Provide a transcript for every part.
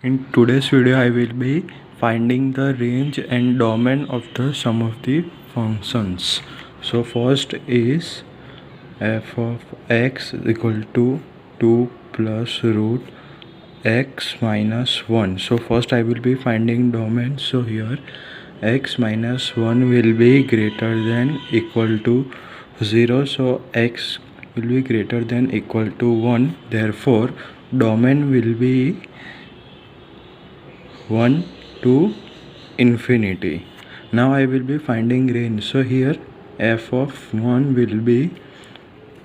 In today's video, I will be finding the range and domain of the sum of the functions. So first is f of x equal to 2 plus root x minus 1. So first I will be finding domain. So here x minus 1 will be greater than equal to 0. So x will be greater than equal to 1. Therefore domain will be 1 to infinity. Now I will be finding range. So here f of 1 will be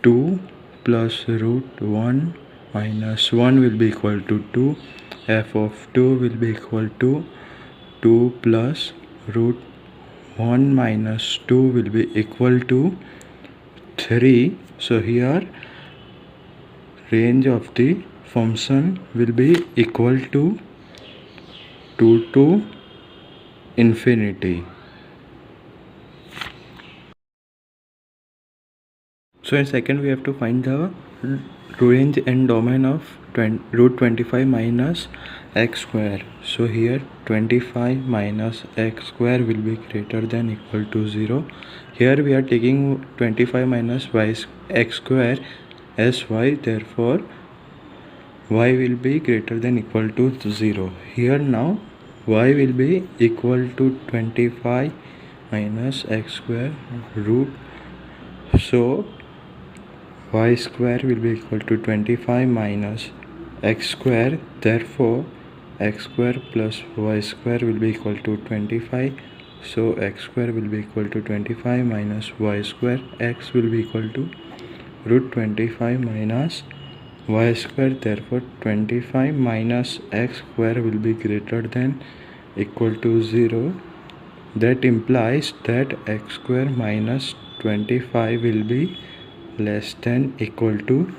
2 plus root 1 minus 1 will be equal to 2. F of 2 will be equal to 2 plus root 1 minus 2 will be equal to 3. So here range of the function will be equal to 2 to infinity. So in second we have to find the range and domain of root 25 minus x square. So here 25 minus x square will be greater than equal to 0. Here we are taking 25 minus x square as y, therefore y will be greater than equal to 0. Here now y will be equal to 25 minus x square root. So y square will be equal to 25 minus x square, therefore x square plus y square will be equal to 25. So x square will be equal to 25 minus y square. X will be equal to root 25 minus y square, therefore 25 minus x square will be greater than equal to 0. That implies that x square minus 25 will be less than equal to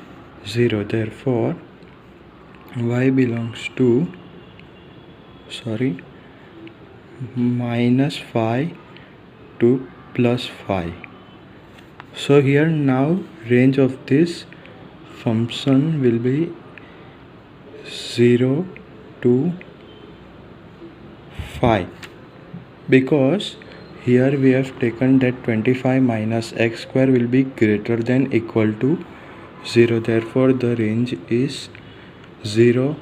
0. Therefore y belongs to minus 5 to plus 5. So here now range of this function will be 0 to 5, because here we have taken that 25 minus x square will be greater than equal to 0. Therefore the range is 0,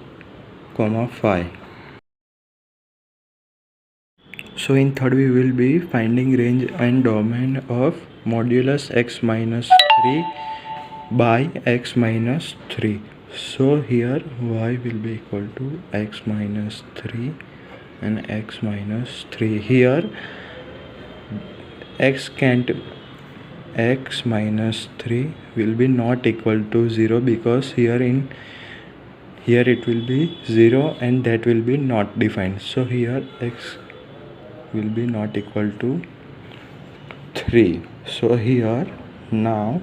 5. So in third we will be finding range and domain of modulus x minus 3 by x minus 3. So here y will be equal to x minus 3 and x minus 3. Here x minus 3 will be not equal to 0, because here it will be 0 and that will be not defined. So here x will be not equal to 3. So here now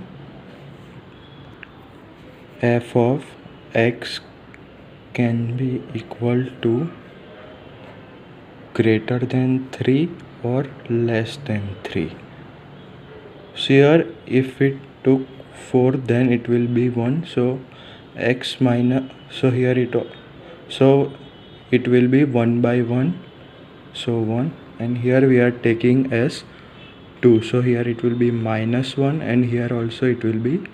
f of x can be equal to greater than 3 or less than 3. So here if it took 4 then it will be 1. So x minus, so here it will be 1 by 1, so 1, and here we are taking as 2. So here it will be minus 1 and here also it will be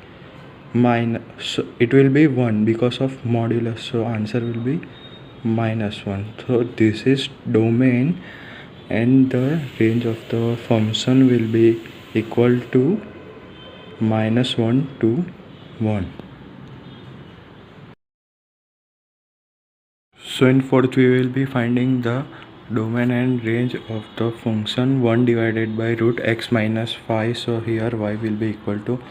minus, so it will be 1 because of modulus. So answer will be minus 1. So this is domain and the range of the function will be equal to minus 1 to 1. So in fourth we will be finding the domain and range of the function 1 divided by root x minus 5. So here y will be equal to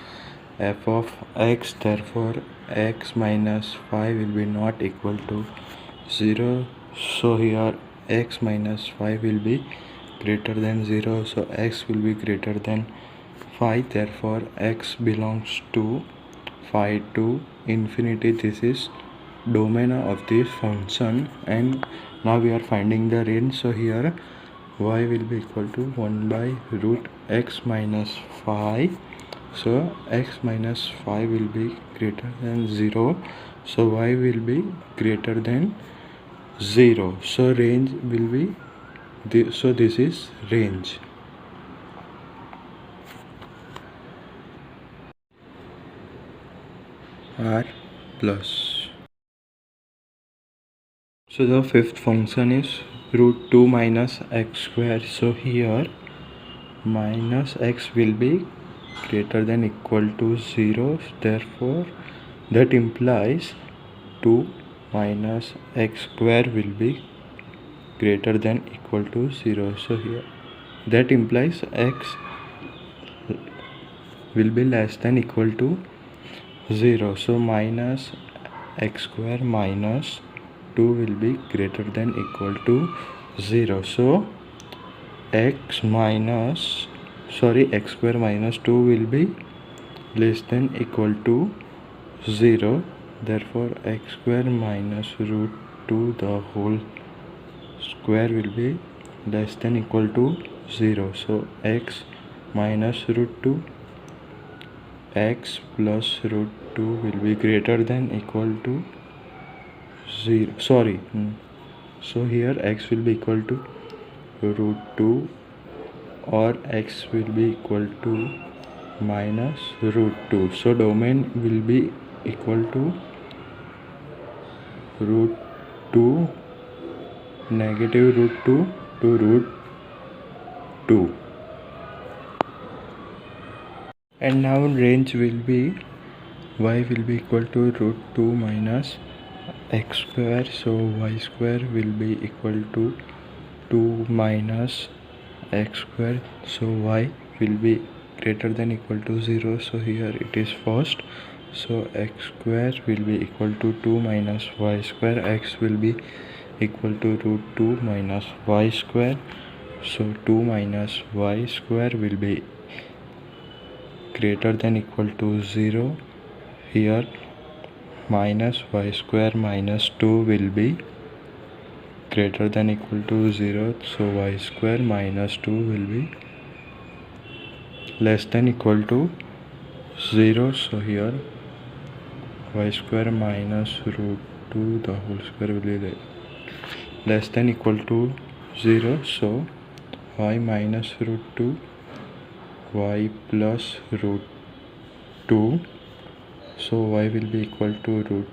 f of x, therefore x minus 5 will be not equal to 0. So here x minus 5 will be greater than 0. So x will be greater than 5, therefore x belongs to 5 to infinity. This is domain of this function, and now we are finding the range. So here y will be equal to 1 by root x minus 5. So x minus 5 will be greater than 0. So y will be greater than 0. So range will be so this is range. R plus. So the fifth function is root 2 minus x square. So here minus x will be greater than equal to 0. Therefore that implies 2 minus x square will be greater than equal to 0. So here that implies x will be less than equal to 0. So minus x square minus 2 will be greater than equal to 0. So x square minus 2 will be less than equal to 0. Therefore x square minus root 2 the whole square will be less than equal to 0. So x minus root 2 x plus root 2 will be greater than equal to 0. So here x will be equal to root 2 or x will be equal to minus root 2. So domain will be equal to root 2 negative root 2 to root 2. And now range will be y will be equal to root 2 minus x square. So y square will be equal to 2 minus x square. So y will be greater than equal to 0. So here it is first. So x square will be equal to 2 minus y square. X will be equal to root 2 minus y square. So 2 minus y square will be greater than equal to 0. Here minus y square minus 2 will be greater than equal to 0. So y square minus 2 will be less than equal to 0. So here y square minus root 2 the whole square will be less than equal to 0. So y minus root 2 y plus root 2. So y will be equal to root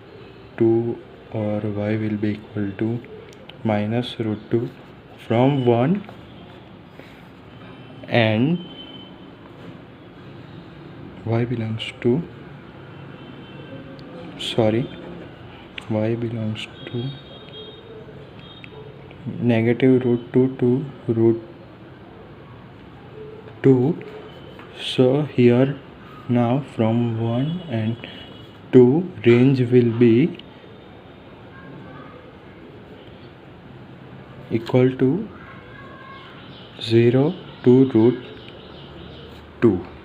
2 or y will be equal to minus root 2 from 1 and y belongs to negative root 2 to root 2. So here now from 1 and 2 range will be equal to 0 to root 2.